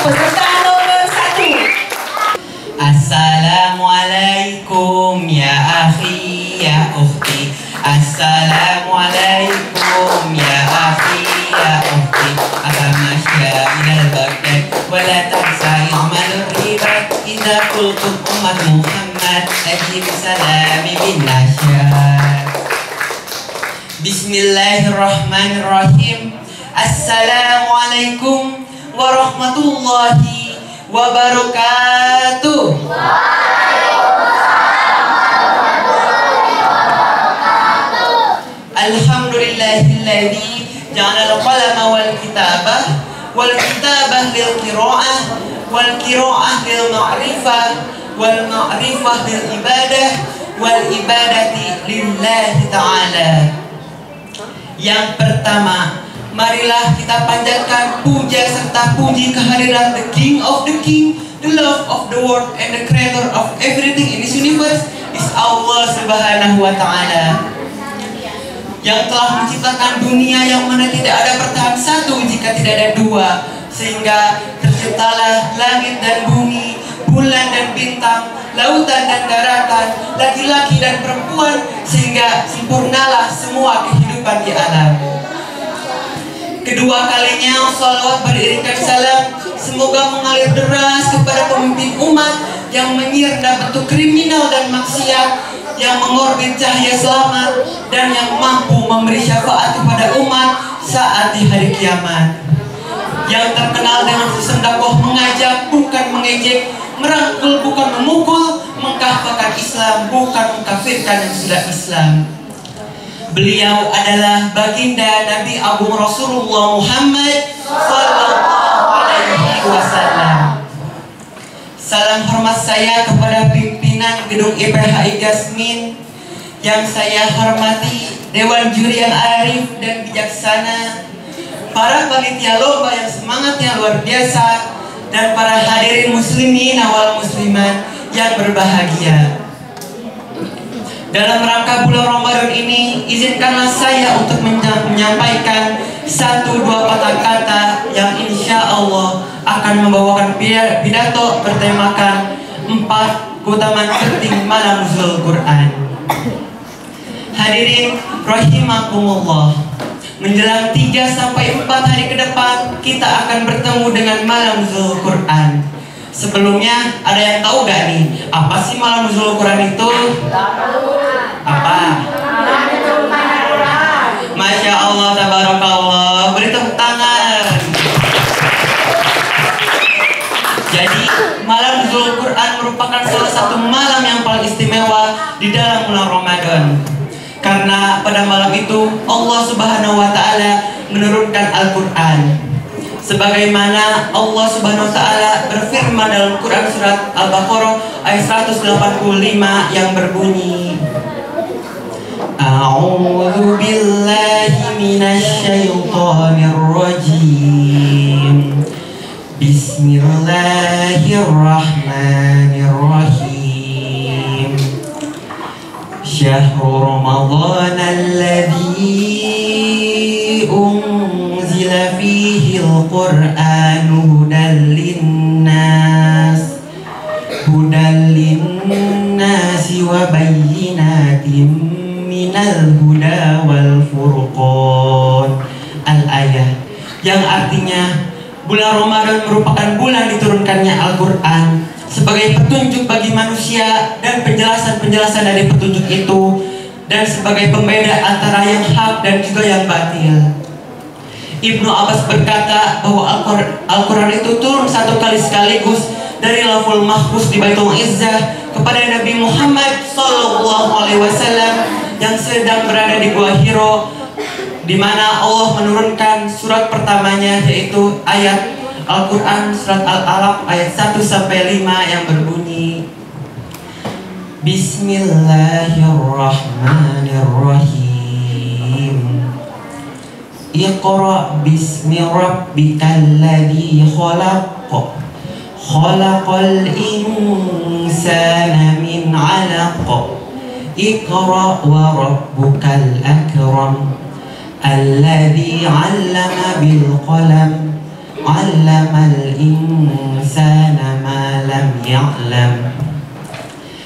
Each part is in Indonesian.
peserta nomor 1. Assalamualaikum ya akhi ya ukhti. Assalamualaikum ya akhi ya ukhti. Atamasya minal baghdad wala tansa i'malur ribat. Idza qultum ummat Muhammad ajib salami bin nasyad. Bismillahirrahmanirrahim. Assalamualaikum warahmatullahi wabarakatuh. Alhamdulillahilladzi ja'ala al-qalama wal kitabah lil qira'ah wal qira'ah lil ma'rifah wal ma'rifah lil ibadah wal ibadati lillahi ta'ala. Yang pertama, marilah kita panjatkan puja serta puji kehadiran the King of the King, the love of the world, and the creator of everything in this universe is Allah Subhanahu wa Ta'ala, yang telah menciptakan dunia yang mana tidak ada bertahan satu jika tidak ada dua, sehingga terciptalah langit dan bumi, bulan dan bintang, lautan dan daratan, laki-laki dan perempuan, sehingga sempurnalah semua kehidupan di alam. Kedua kalinya salawat beriringkan salam semoga mengalir deras kepada pemimpin umat yang menyirna bentuk kriminal dan maksiat, yang mengorbit cahaya selamat, dan yang mampu memberi syafaat kepada umat saat di hari kiamat, yang terkenal dengan sistem dakwah mengajak bukan mengejek, merangkul bukan memukul, mengkafirkan Islam bukan mengkafirkan yang sudah Islam. Beliau adalah baginda Nabi Agung Rasulullah Muhammad sallallahu alaihi wasallam. Salam hormat saya kepada pimpinan Gedung IPHI Gasmin yang saya hormati, Dewan Juri yang arif dan bijaksana, para panitia lomba yang semangatnya luar biasa, dan para hadirin muslimin wal muslimat yang berbahagia. Dalam rangka bulan Ramadan ini, izinkanlah saya untuk menyampaikan 1-2 patah kata yang insya Allah akan membawakan pidato bertemakan 4 keutamaan penting malam Nuzul Quran. Hadirin rahimakumullah, menjelang 3-4 hari ke depan kita akan bertemu dengan malam Nuzul Quran. Sebelumnya ada yang tahu gak nih apa sih malam Nuzul Quran itu? Apa? Masya Allah, tabarakallah, beri tepuk tangan. Jadi malam Nuzul Quran merupakan salah satu malam yang paling istimewa di dalam bulan Ramadan, karena pada malam itu Allah Subhanahu wa Ta'ala menurunkan Al-Quran. Sebagaimana Allah Subhanahu wa Ta'ala berfirman dalam Quran surat Al-Baqarah ayat 185 yang berbunyi, A'udzu billahi minasy syaithanir rajim. Bismillahirrahmanirrahim. Syahrul Ramadan alladzi unzila fihi al-Qur'an hudan linnas wa bayyinatin minal huda wal furqan. Al-ayah, yang artinya bulan Ramadan merupakan bulan diturunkannya Al-Quran sebagai petunjuk bagi manusia dan penjelasan-penjelasan dari petunjuk itu, dan sebagai pembeda antara yang hak dan juga yang batil. Ibnu Abbas berkata bahwa Al-Quran itu turun 1 kali sekaligus dari Lauhul Mahfuz di Baitul Izzah kepada Nabi Muhammad SAW yang sedang berada di Gua Hiro, di mana Allah menurunkan surat pertamanya, yaitu ayat Al-Quran surat Al-Alaq ayat 1-5 yang berbunyi, Bismillahirrahmanirrahim. Iqra bismi rabbikal ladzi khalaq. Khalaqal insana min 'alaq. Iqra wa rabbukal akram. Alladzi 'allama bil qalam. 'allamal insana ma lam ya'lam.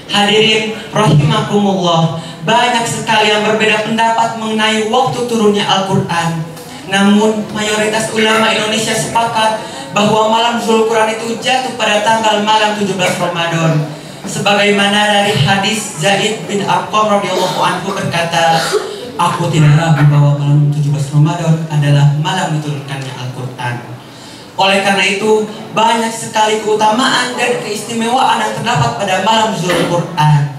Hadirin rahimakumullah, banyak sekali yang berbeda pendapat mengenai waktu turunnya Al-Quran. Namun mayoritas ulama Indonesia sepakat bahwa malam Zulquran itu jatuh pada tanggal malam 17 Ramadan. Sebagaimana dari hadis Zaid bin Arqam radhiyallahu anhu berkata, aku tidak ragu bahwa malam 17 Ramadan adalah malam diturunkannya Al-Quran. Oleh karena itu, banyak sekali keutamaan dan keistimewaan yang terdapat pada malam Zulquran.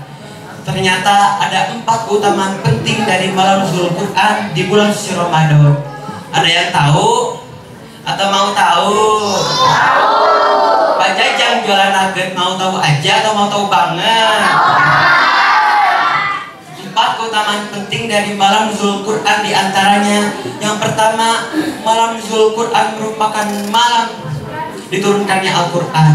Ternyata ada 4 keutamaan penting dari malam Zulquran di bulan suci Ramadan. Ada yang tahu? Atau mau tahu? Tahu. Pak Jajang jualan nugget, mau tahu aja atau mau tahu banget? 4 keutamaan penting dari malam Zulquran diantaranya. Yang pertama, malam Zulquran merupakan malam diturunkannya Al-Quran.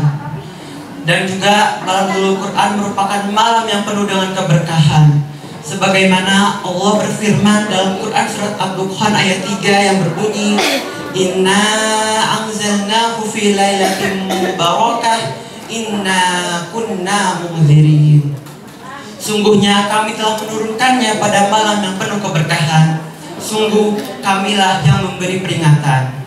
Dan juga malam Zulquran merupakan malam yang penuh dengan keberkahan. Sebagaimana Allah berfirman dalam Quran surat Ad-Dukhan ayat 3 yang berbunyi, Inna anzalnahu fi lailatin mubarakah inna kunna munzirin. Sungguhnya kami telah menurunkannya pada malam yang penuh keberkahan. Sungguh kamilah yang memberi peringatan.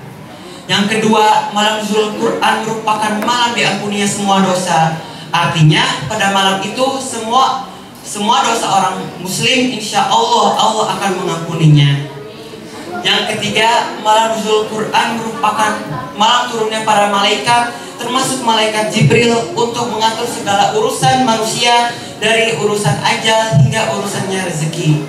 Yang kedua, malam Zulquran merupakan malam diampuninya semua dosa. Artinya pada malam itu semua dosa orang muslim insya Allah akan mengampuninya. Yang ketiga, malam Zulquran merupakan malam turunnya para malaikat, termasuk malaikat Jibril, untuk mengatur segala urusan manusia, dari urusan ajal hingga urusannya rezeki.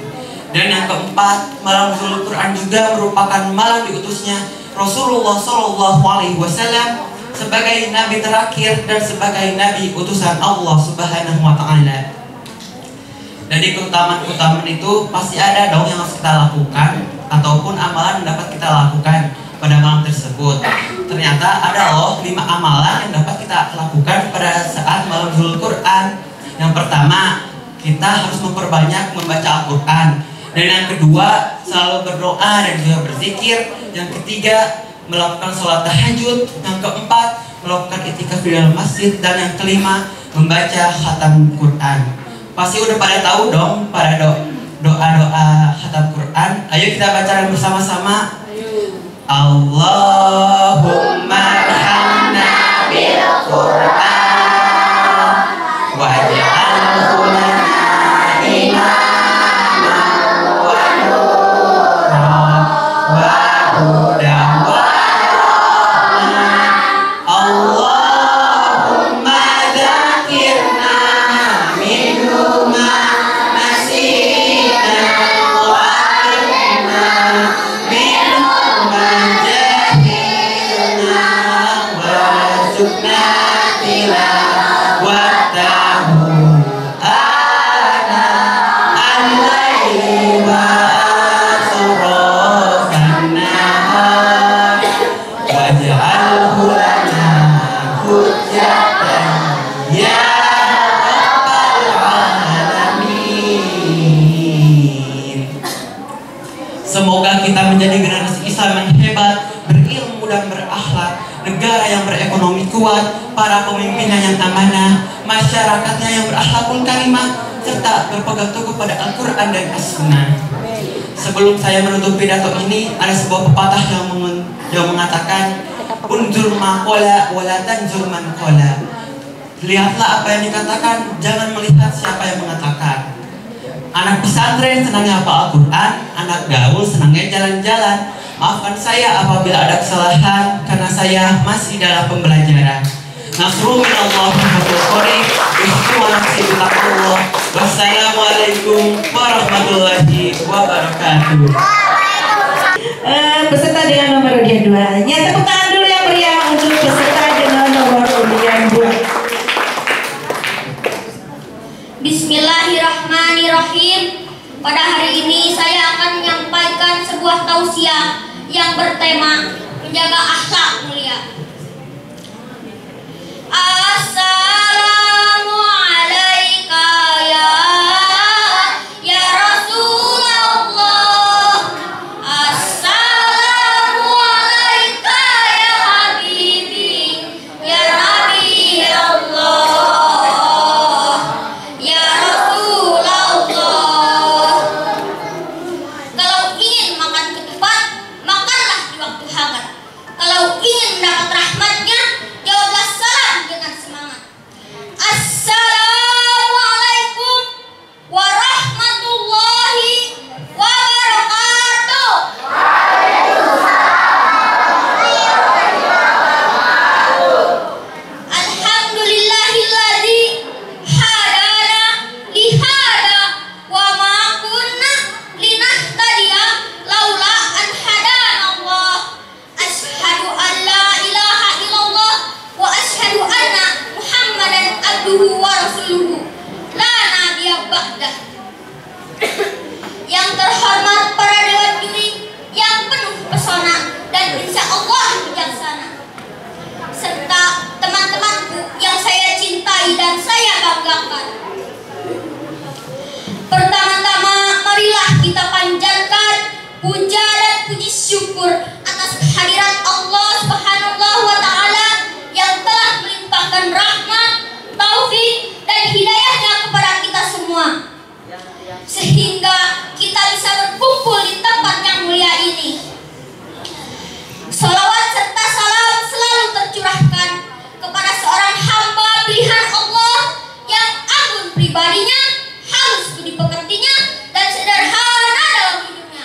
Dan yang keempat, malam Zulquran juga merupakan malam diutusnya Rasulullah SAW sebagai nabi terakhir dan sebagai nabi utusan Allah Subhanahu wa Ta'ala. Dari keutamaan-keutamaan itu pasti ada dong yang harus kita lakukan ataupun amalan yang dapat kita lakukan pada malam tersebut. Ternyata ada loh 5 amalan yang dapat kita lakukan pada saat malam Zulquran. Yang pertama, kita harus memperbanyak membaca Al-Quran. Dan yang kedua, selalu berdoa dan juga berzikir. Yang ketiga, melakukan sholat tahajud. Yang keempat, melakukan i'tikaf di dalam masjid. Dan yang kelima, membaca khatam Quran. Pasti udah pada tahu dong pada doa-doa khatam Quran. Ayo kita bacakan bersama-sama. Allahumma arhamna bil Quran waj'alhu lana imaman wa nuran wa hudan wa rahmah. Allahumma dzakirna minhu ma nasina wa alimna minhu ma jahilna warzuqna tilawatahu ana al-laili wa atrafan nahar waj'alhu lana hujjatan ya rabbal alamin. Semoga kita menjadi generasi Islam yang hebat, berilmu dan berakhlak, negara yang berekonomi kuat, para pemimpinnya yang amanah, masyarakatnya yang berakhlakul karimah, serta berpegang teguh pada Al-Quran dan As-Sunnah. Sebelum saya menutup pidato ini, ada sebuah pepatah yang mengatakan, unzur ma qala wa la tanzur man qala. Lihatlah apa yang dikatakan, jangan melihat siapa yang mengatakan. Anak pesantren senangnya hafal Al-Quran, anak gaul senangnya jalan-jalan. Maafkan saya apabila ada kesalahan, karena saya masih dalam pembelajaran. Nasrul minallah wa qarib. Wassalamualaikum warahmatullahi wabarakatuh. Peserta dengan nomor undian 2. Tepuk tangan dulu yang meriah untuk peserta dengan nomor undian 2. Bismillahirrahmanirrahim. Pada hari ini saya akan menyampaikan sebuah tausiah yang bertema menjaga akhlak mulia. Assalamu alayka ya Rasulullah. Assalamu alayka ya Habib. muliakan. Pertama-tama marilah kita panjatkan puja dan puji syukur atas kehadiran Allah Subhanahu wa Ta'ala yang telah melimpahkan rahmat, taufik, dan hidayahnya kepada kita semua, sehingga kita bisa berkumpul di tempat yang mulia ini. Salawat serta salam selalu tercurahkan kepada seorang hamba pilihan Allah yang agung pribadinya, halus budi pekertinya, dan sederhana dalam hidupnya.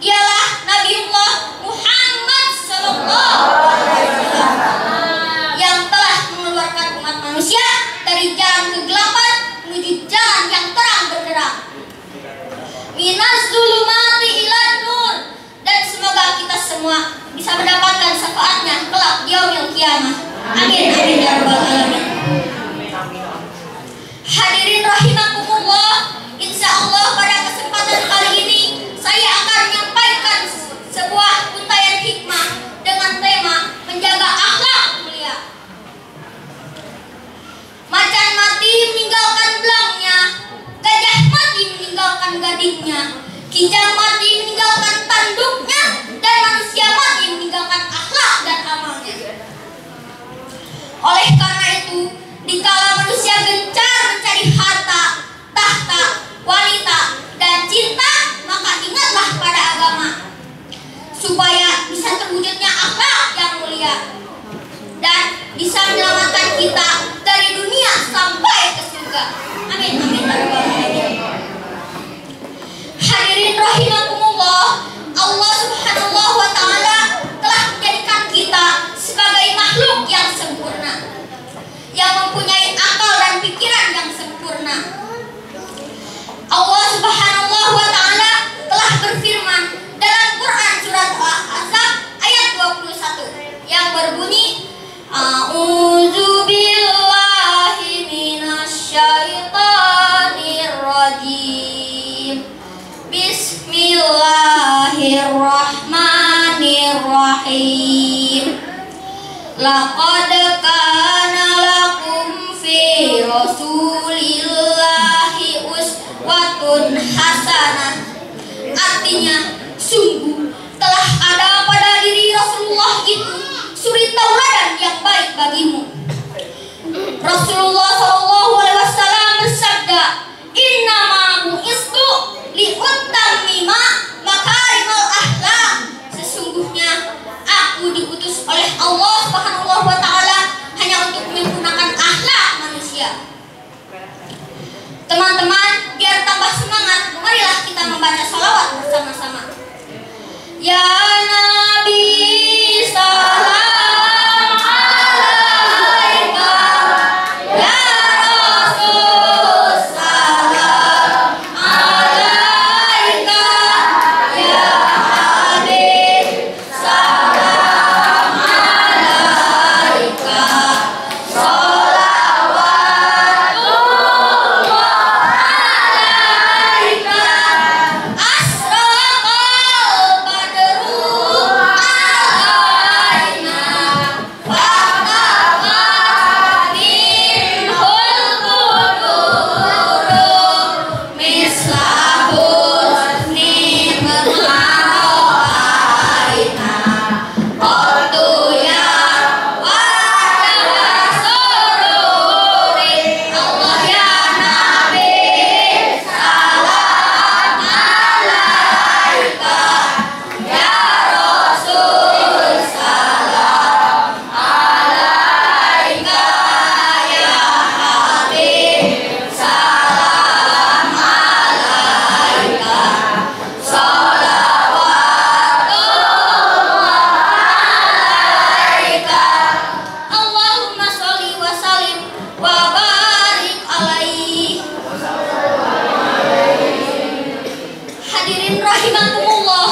Dialah Nabiullah Muhammad SAW yang telah mengeluarkan umat manusia dari jalan kegelapan menuju jalan yang terang benderang. Minaz zulumati ilan nur. Dan semoga kita semua bisa mendapatkan syafaatnya kelak di yaumil qiyamah. Amin amin ya rabbal alamin. Hadirin rahimakumullah, insyaallah pada kesempatan kali ini saya akan menyampaikan sebuah untayan hikmah dengan tema menjaga akhlak mulia. Macan mati meninggalkan belangnya, gajah mati meninggalkan gadingnya, kijang mati meninggalkan tanduknya, dan manusia mati meninggalkan akhlak dan amalnya. Oleh karena itu, dikala manusia gencar mencari harta, tahta, wanita, dan cinta, maka ingatlah pada agama, supaya bisa terwujudnya akhlak yang mulia dan bisa menyelamatkan kita dari dunia sampai ke surga. Amin amin ya rabbal alamin. Hadirin rahimakumullah, Allah Subhanahu wa Ta'ala telah menjadikan kita sebagai makhluk yang sempurna, yang mempunyai akal dan pikiran yang sempurna. Allah Subhanahu wa Ta'ala telah berfirman dalam Quran surat Al-Ahzab ayat 21 yang berbunyi, A'udzu billahi minasyaitonir rajim. Bismillahirrahmanirrahim. Laqad kana lakum fi Rasulillahi uswatun hasanah. Artinya, sungguh telah ada pada diri Rasulullah itu suri tauladan yang baik bagimu. Rasulullah SAW bersabda, Innama bu'istu li'utammima makarimal akhlak. Sesungguhnya aku diutus oleh Allah Subhanahu wa Ta'ala hanya untuk menyempurnakan akhlak manusia. Teman-teman, biar tambah semangat, marilah kita membaca salawat bersama-sama. Ya Nabi salam alaika, ya Rasul salam alaika, ya Habib salam alaika, sholawatullah alaika, asraqal badru alaina, faqama minhul quduru, mislahul nima'alaina, qadu ya wa'ala sururi. Allah ya Nabi salam alaika, ya Rasul salam alaika, ya Habib salam alaika, sholawatullah alaika, Allahumma sholli wa sallim wa barik alaihi. Hadirin rahimakumullah,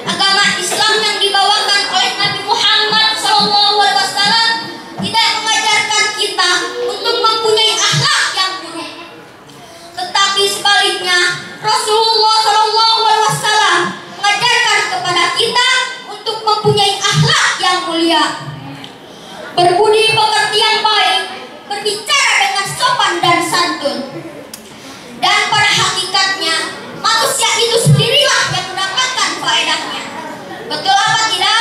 agama Islam yang dibawakan oleh Nabi Muhammad SAW tidak mengajarkan kita untuk mempunyai akhlak yang buruk, tetapi sebaliknya Rasulullah SAW mengajarkan kepada kita untuk mempunyai akhlak yang mulia, berbudi pekerti yang baik, berbicara dengan sopan dan santun. Dan pada hakikatnya manusia itu sendirilah yang mendapatkan faedahnya. Betul apa tidak?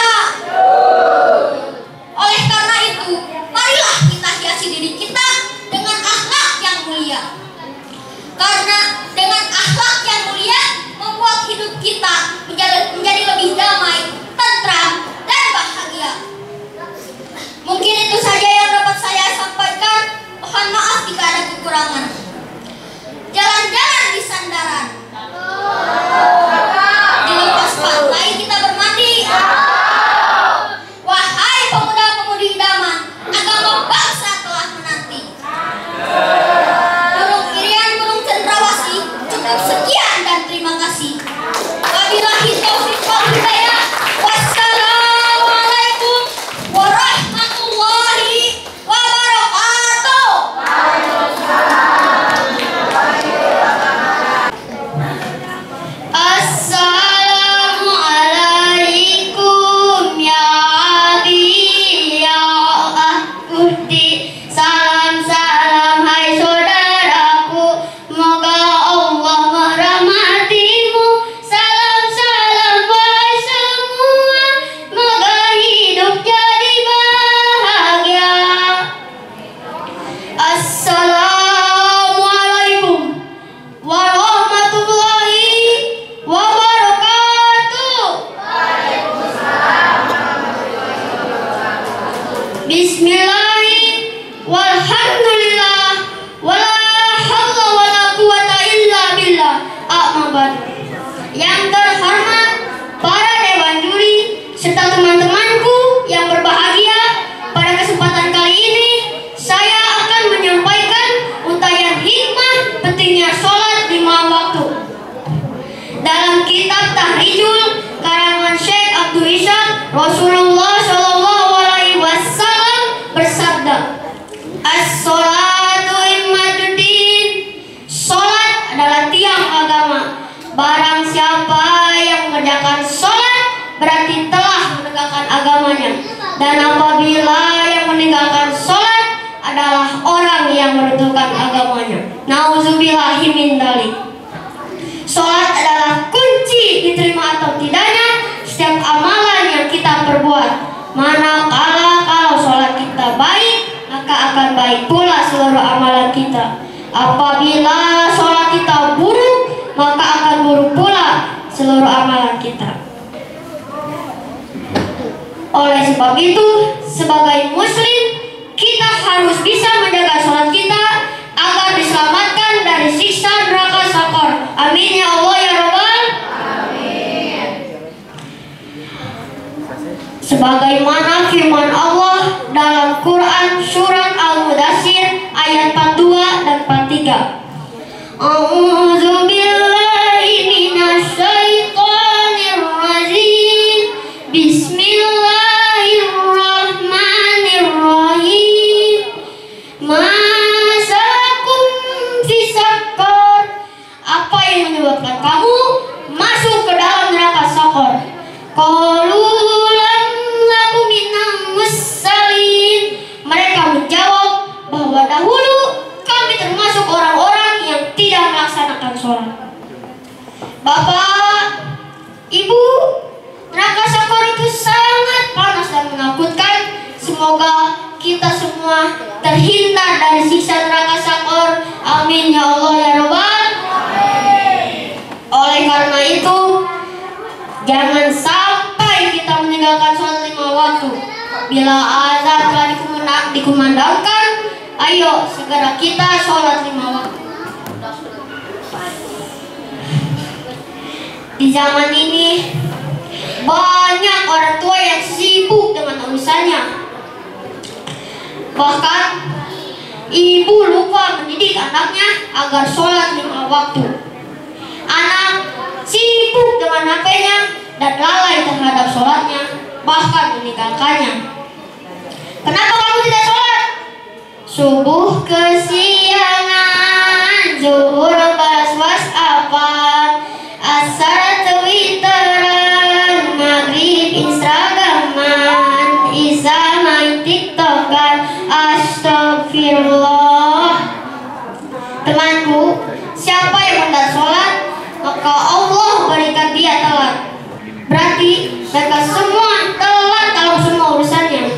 Oleh karena itu, marilah kita hiasi diri kita dengan akhlak yang mulia. Karena dengan akhlak yang mulia membuat hidup kita menjadi lebih damai, tentram, dan bahagia. Mungkin itu saja yang dapat saya sampaikan. Mohon maaf jika ada kekurangan. Jalan-jalan di sandaran, di lepas pantai kita bermandi. Wahai pemuda-pemudi idaman, agama bangsa telah menanti. Burung irian, burung cendrawasih, cukup sekian dan terima kasih. Wabillahi taufiq wal hidayah. Wassalamualaikum warahmatullahi wabarakatuh. Assalamualaikum ya abi ya ukhti. Salam-salam hai saudaraku, moga Allah merahmatimu. Salam-salam wahai semua, moga hidup jadi bahagia. Assalamualaikum warahmatullahi wabarakatuh. Bismillahi walhamdulillah wala haula wala quwata illa billah. A'mabad. Yang terhormat para dewan juri serta teman-temanku yang berbahagia, pada kesempatan kali ini saya akan menyampaikan untayan hikmah pentingnya sholat 5 waktu. Dalam kitab Tahrijul karangan Syekh Abdul Ishaq, Rasulullah Shallallahu Alaihi Wasallam bersabda, "As-sholatu immaduddin." Sholat adalah tiang agama. Barang siapa yang mengerjakan sholat berarti telah menegakkan agamanya. Dan apabila yang meninggalkan sholat adalah orang yang meruntuhkan agamanya. Nauzubillahi min dzalik. Sholat adalah kunci diterima atau tidaknya setiap amalan yang kita perbuat. Manakala kalau sholat kita baik, maka akan baik pula seluruh amalan kita. Apabila sholat kita buruk, maka akan buruk pula seluruh amalan kita. Oleh sebab itu, sebagai muslim, kita harus bisa menjaga sholat kita agar diselamatkan dari siksa neraka sakor. Amin ya Allah ya Rabbal. Amin. Sebagaimana firman Allah dalam Quran surat Al-Mudaththir ayat 42 dan 43. A'udzu billahi minasyaitonir rajim. Bismillahirrahmanirrahim. Masakum fisakor. Apa yang menyebabkan kamu masuk ke dalam neraka sakor? Qalu lam naku minal musallin. Mereka menjawab bahwa dahulu kami termasuk orang-orang yang tidak melaksanakan sholat. Bapak, Ibu, neraka sakor itu sangat panas dan menakutkan. Semoga kita semua terhindar dari siksa neraka sakor. Amin ya Allah ya Rabbal. Oleh karena itu, jangan sampai kita meninggalkan sholat 5 waktu. Bila azan telah dikumandangkan, ayo segera kita sholat 5 waktu. Di zaman ini banyak orang tua yang sibuk dengan urusannya. Bahkan ibu lupa mendidik anaknya agar sholat 5 waktu. Anak sibuk dengan HP-nya dan lalai terhadap sholatnya, bahkan meninggalkannya. Kenapa kamu tidak sholat? Subuh kesiangan, zuhur balas WhatsAppan, asar twitteran, maghrib instagraman, isya main tiktokan. Astagfirullah. Mereka semua telat dalam semua urusannya.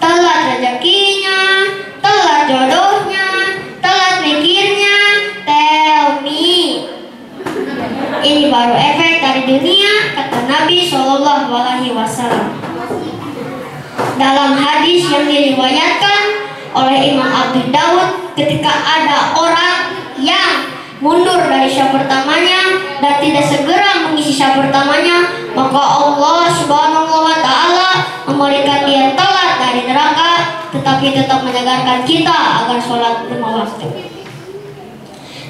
Telat rezekinya, telat jodohnya, telat mikirnya. Tell me. Ini baru efek dari dunia, kata Nabi Shallallahu Alaihi Wasallam. Dalam hadis yang diriwayatkan oleh Imam Abu Dawud, ketika ada orang yang mundur dari syak pertamanya dan tidak segera mengisi syak pertamanya, maka Allah Subhanahu wa Ta'ala memberikan dia telat dari neraka, tetapi tetap menyegarkan kita agar sholat lima waktu.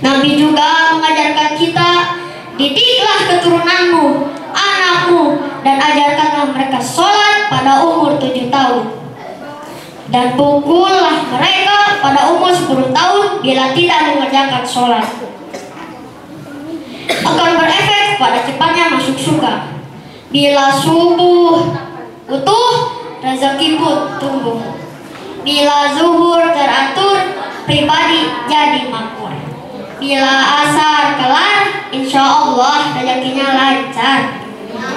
Nabi juga mengajarkan kita, didiklah keturunanmu, anakmu, dan ajarkanlah mereka sholat pada umur 7 tahun. Dan pukullah mereka pada umur 10 tahun bila tidak mengerjakan sholat. Akan berefek pada cepatnya masuk surga. Bila subuh utuh, rezeki pun tumbuh. Bila zuhur teratur, pribadi jadi makmur. Bila asar kelar, insya Allah rezekinya lancar.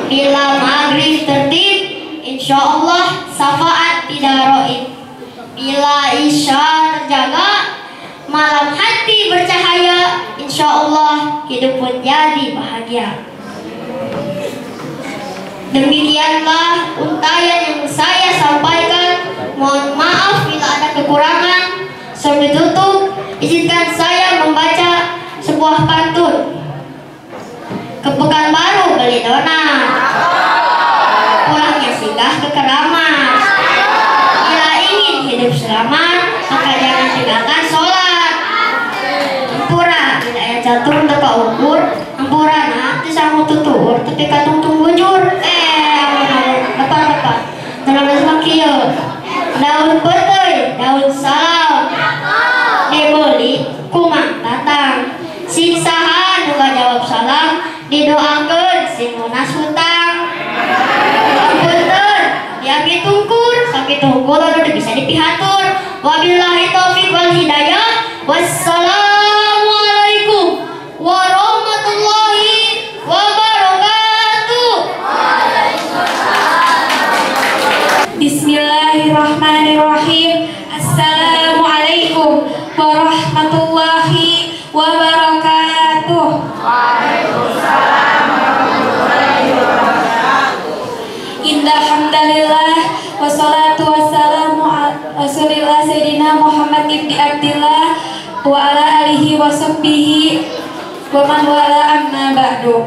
Bila maghrib tertib, insya Allah syafaat tidak roib. Bila isya terjaga, malam hati bercahaya, insya Allah hidup pun jadi bahagia. Demikianlah untayan yang saya sampaikan. Mohon maaf bila ada kekurangan. Sebelum tutup, izinkan saya membaca sebuah pantun. Ke Pekanbaru beli donat, pulangnya singgah ke Keramat. Bila ingin hidup selamat, maka jangan tinggalkan sholat. Ampura tidak ya catur teka ukur, ampura nanti sama tutur, tapi katung bujur. Lepas dalam semakia daun petai, daun salam, dibeli kumang tatang, siksahan juga jawab salam, didoakan si munas hutang. Punten, diapi tungkur, sakit tungkur udah bisa dipihatur. Wabillahi taufiq wal hidayah. Wassalamualaikum warahmatullahi wabarakatuh. Bismillahirrahmanirrahim. Assalamualaikum warahmatullahi wabarakatuh. Innal hamdalillah wassalatu wassalamu ala Rasulillah Sayyidina Muhammad ibni Abdillah wa ala alihi wa sahbihi wa man wala amma ba'du.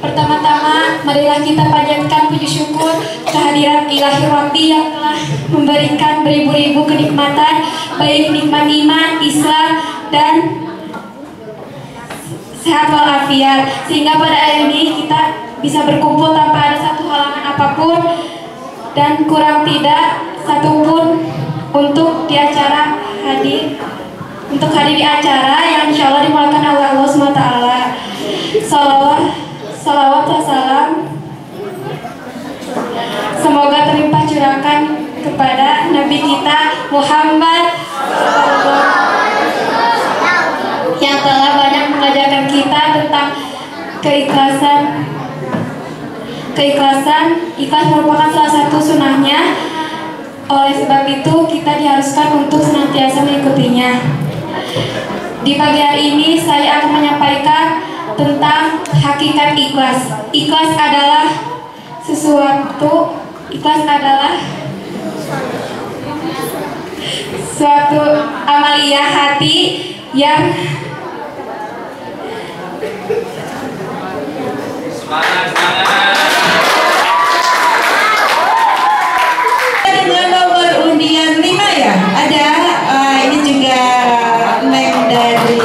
Pertama-tama marilah kita panjatkan puji syukur kehadiran Ilahi Rabbi yang telah memberikan beribu-ribu kenikmatan, baik nikmat iman, Islam, dan sehat walafiat, sehingga pada hari ini kita bisa berkumpul tanpa ada satu halangan apapun dan kurang tidak satupun untuk di acara hadir di acara yang insya Allah dimulakan oleh Allah SWT. Salawat wa salam semoga terlimpah curahkan kepada Nabi kita Muhammad yang telah banyak mengajarkan kita tentang keikhlasan. Ikhlas merupakan salah satu sunnahnya. Oleh sebab itu kita diharuskan untuk senantiasa mengikutinya. Di pagi hari ini saya akan menyampaikan tentang hakikat ikhlas. Ikhlas adalah suatu amalia hati yang dengan nomor undian 5 ya. Ada ini juga Neng dari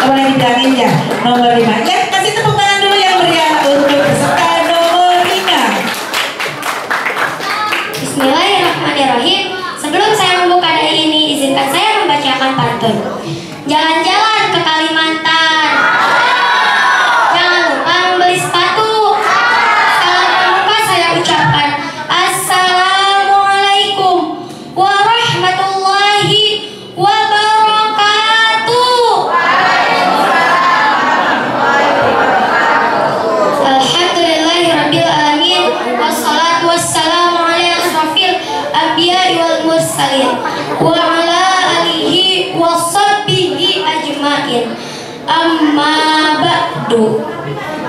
boleh dibilangin ya nomor 5. Ya, kasih tepuk tangan dulu yang meriah untuk peserta nomor 5. Bismillahirrahmanirrahim. Sebelum saya membuka dari ini, izinkan saya membacakan pantun. Jalan-jalan ke Kalimantan, jangan lupa membeli sepatu. Salam pembuka saya ucapkan Assalamualaikum warahmatullahi wabarakatuh. Alhamdulillahirabbil alamin. Wassalatu mursalin wa ala alihi wa sahbihi ajmain. Amma ba'du.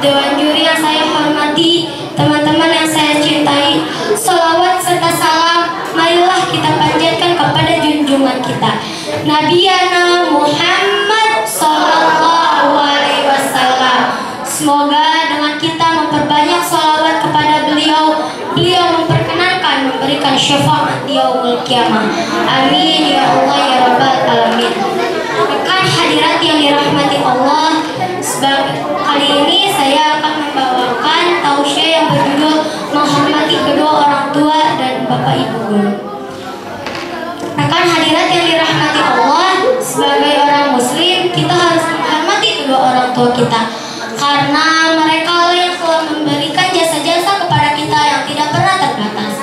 Dewan juri yang saya hormati, teman-teman yang saya cintai, salawat serta salam marilah kita panjatkan kepada junjungan kita Nabiyana Muhammad sallallahu alaihi wasallam. Semoga dengan kita memperbanyak salawat kepada beliau, beliau memperkenankan memberikan syafaat di yaumul kiamah. Amin ya Allah ya rabbal alamin. Rekan hadirat yang dirahmati Allah, kali ini saya akan membawakan tausiah yang berjudul menghormati kedua orang tua dan bapak ibu guru. Rekan hadirat yang dirahmati Allah, sebagai orang muslim kita harus menghormati kedua orang tua kita, karena mereka yang telah memberikan jasa-jasa kepada kita yang tidak pernah terbatas.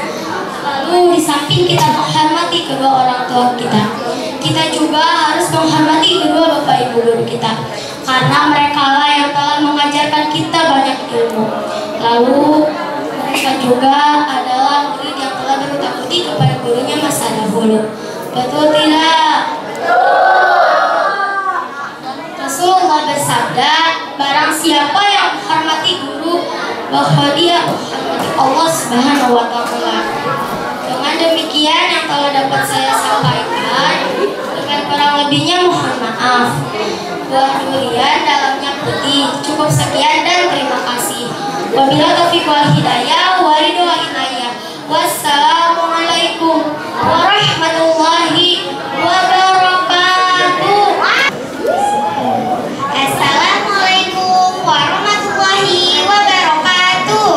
Lalu di samping kita menghormati kedua orang tua kita, kita juga harus menghormati kedua bapak ibu guru kita, karena mereka yang telah mengajarkan kita banyak ilmu. Lalu mereka juga adalah murid yang telah berhutang budi kepada gurunya masa dahulu. Betul tidak? Rasulullah bersabda, barang siapa yang menghormati guru, bahwa dia menghormati Allah Subhanahu wa Ta'ala. Dengan demikian yang telah dapat saya sampaikan, dengan kurang lebihnya mohon maaf. Buah durian dalamnya putih. Cukup sekian dan terima kasih. Wabillahi taufiq wal hidayah wa ridho wa inayah. Wassalamualaikum warahmatullahi wabarakatuh. Assalamualaikum warahmatullahi wabarakatuh.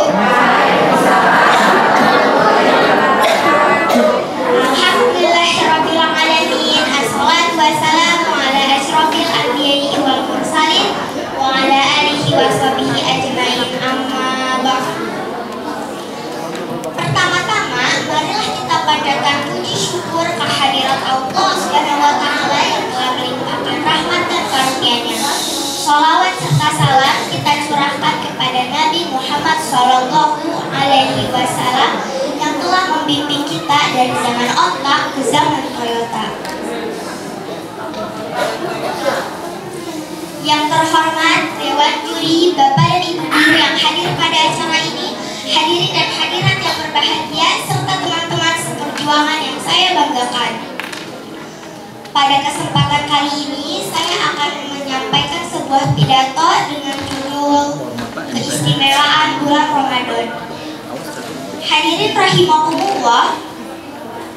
Alhamdulillahirabbil alamin. Assalatu wassalamu ala asyrofil anbiya'i wal mursalin wa ala alihi wa sahbihi ajmain. Amma ba'du. Pertama-tama, marilah kita panjatkan puji syukur kehadirat Allah Subhanahu wa Ta'ala yang telah melimpahkan rahmat dan karunia-Nya. Shalawat serta salam kita curahkan kepada Nabi Muhammad Sallallahu Alaihi Wasallam yang telah membimbing kita dari zaman otak ke zaman Toyota. Yang terhormat Dewan Juri, Bapak dan Ibu guru yang hadir pada acara ini, hadirin dan hadirat yang berbahagia, serta teman-teman seperjuangan yang saya banggakan. Pada kesempatan kali ini, saya akan menyampaikan sebuah pidato dengan judul Keistimewaan Bulan Ramadan. Hadirin rahimakumullah,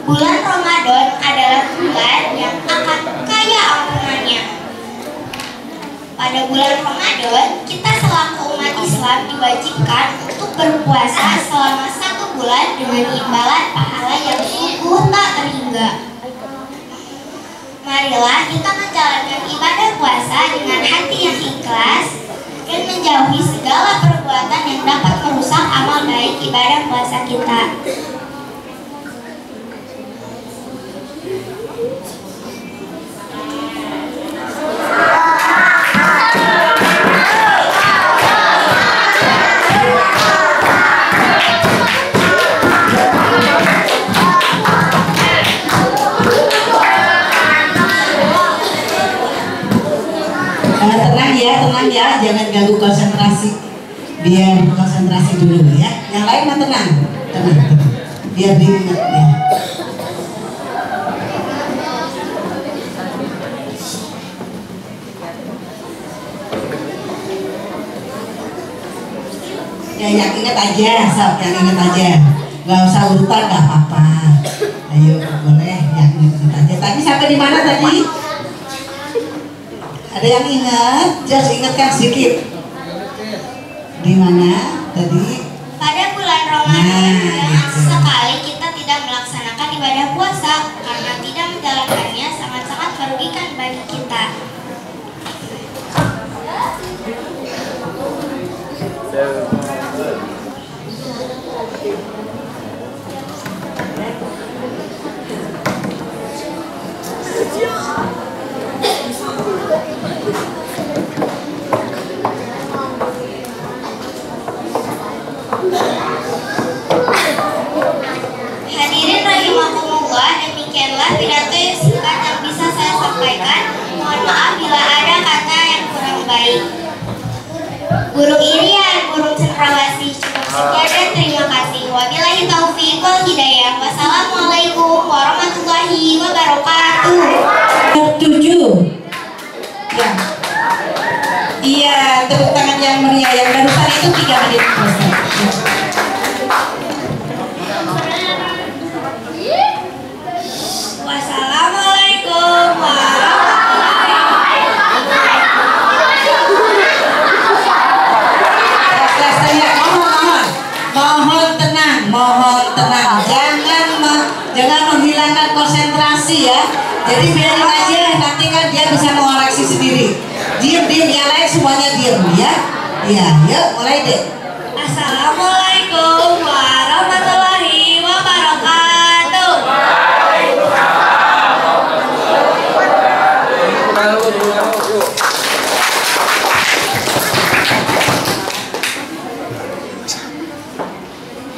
bulan Ramadan adalah bulan yang akan kaya ampunannya. Pada bulan Ramadan, kita selaku umat Islam diwajibkan untuk berpuasa selama 1 bulan dengan imbalan pahala yang sungguh tak terhingga. Marilah kita menjalankan ibadah puasa dengan hati yang ikhlas dan menjauhi segala perbuatan yang dapat merusak amal baik ibadah puasa kita. Tenang ya, jangan ganggu konsentrasi. Biar konsentrasi dulu ya. Yang lain mah tenang. Biar diingat ya. Ya yang ingat aja, sob, yang ingat aja. Gak usah urutan, gak apa-apa. Ayo boleh, yang ingat aja. Tadi sampai di mana tadi? Ada yang ingat? Just ingatkan sedikit. Di mana tadi? Pada bulan Ramadan, sekali kita tidak melaksanakan ibadah puasa karena tidak menjalankannya sangat-sangat merugikan bagi kita. Hadirin rahimakumullah, demikian Demikianlah pidato yang singkat yang bisa saya sampaikan. Mohon maaf bila ada kata yang kurang baik. Burung irian, burung cendrawasih. Cukup sekian dan terima kasih. Wabillahi taufiq wal hidayah. Wassalamualaikum warahmatullahi wabarakatuh. 7. Ya. Iya, tepuk tangan yang meriah. Yang barusan itu 3 menit. Wassalamualaikum warahmatullahi wabarakatuh. Mohon tenang. Jangan menghilangkan konsentrasi ya. Jadi biarin aja, nanti kan dia bisa mengoreksi sendiri. Diam, yang lain semuanya diam ya. Iya, yuk mulai deh. Assalamualaikum warahmatullahi wabarakatuh.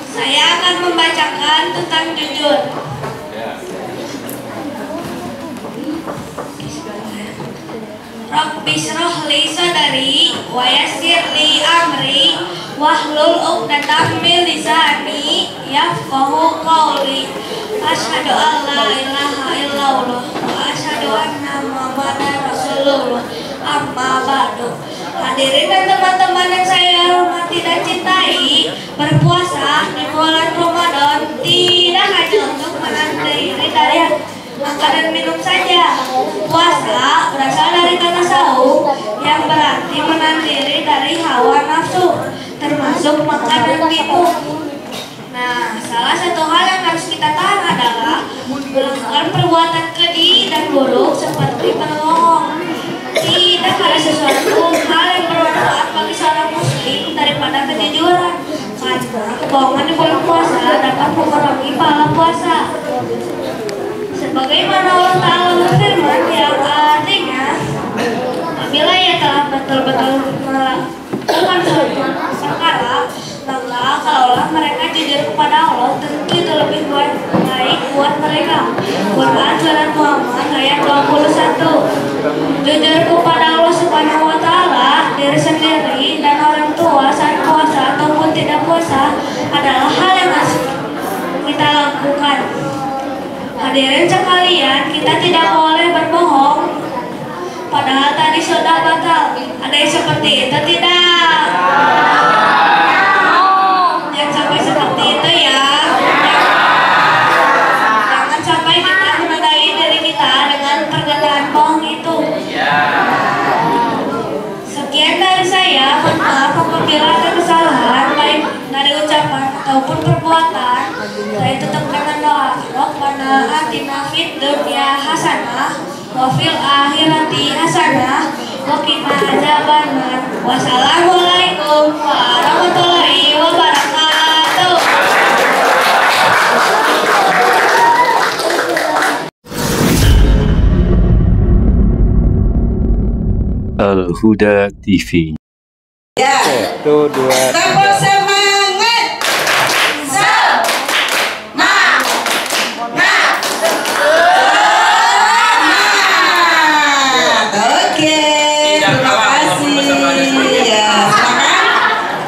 Saya akan membacakan tentang jujur. Rabbi shrah li sadri wa yassir li amri wahlul 'uqdatam min lisani yafqahu qawli. Asyhadu an la ilaha illallah wa asyhadu anna Muhammadar Rasulullah. Amma ba'du. Hadirin dan teman-teman yang saya hormati dan cintai, berpuasa di bulan Ramadan tidak hanya untuk menahan diri dari makan dan minum saja. Puasa berasal dari kata saum yang berarti menahan diri dari hawa nafsu, termasuk makan dan minum. Nah, salah satu hal yang harus kita tahan adalah melakukan perbuatan keji dan buruk seperti berbohong. Tidak ada sesuatu hal yang bermanfaat bagi seorang muslim daripada kejujuran, karena kebohongan di bulan puasa dapat mengurangi pahala puasa. Sebagaimana Allah Ta'ala berfirman yang artinya, apabila ia telah betul-betul melakukan suatu perkara, maka kalaulah mereka jujur kepada Allah, tentu itu lebih baik buat mereka. Quran Surat Muhammad ayat 21. Jujur kepada Allah Subhanahu wa Ta'ala, diri sendiri dan orang tua saat puasa ataupun tidak puasa adalah hal yang harus kita lakukan. Hadirin sekalian, kita tidak boleh berbohong padahal tadi sudah batal. Ada yang seperti itu tidak? Jangan sampai seperti itu ya. Jangan sampai kita menodai diri kita dengan perkataan bohong itu. Sekian dari saya. Mohon maaf apabila ada kesalahan baik dari ucapan ataupun perbuatan. Saya tutup dengan doa. Rabbana atina fid dunya hasanah wa fil akhirati hasanah wa qina adzabannar. Wassalamualaikum warahmatullahi wabarakatuh. Al Huda TV. Ya. 1, 2,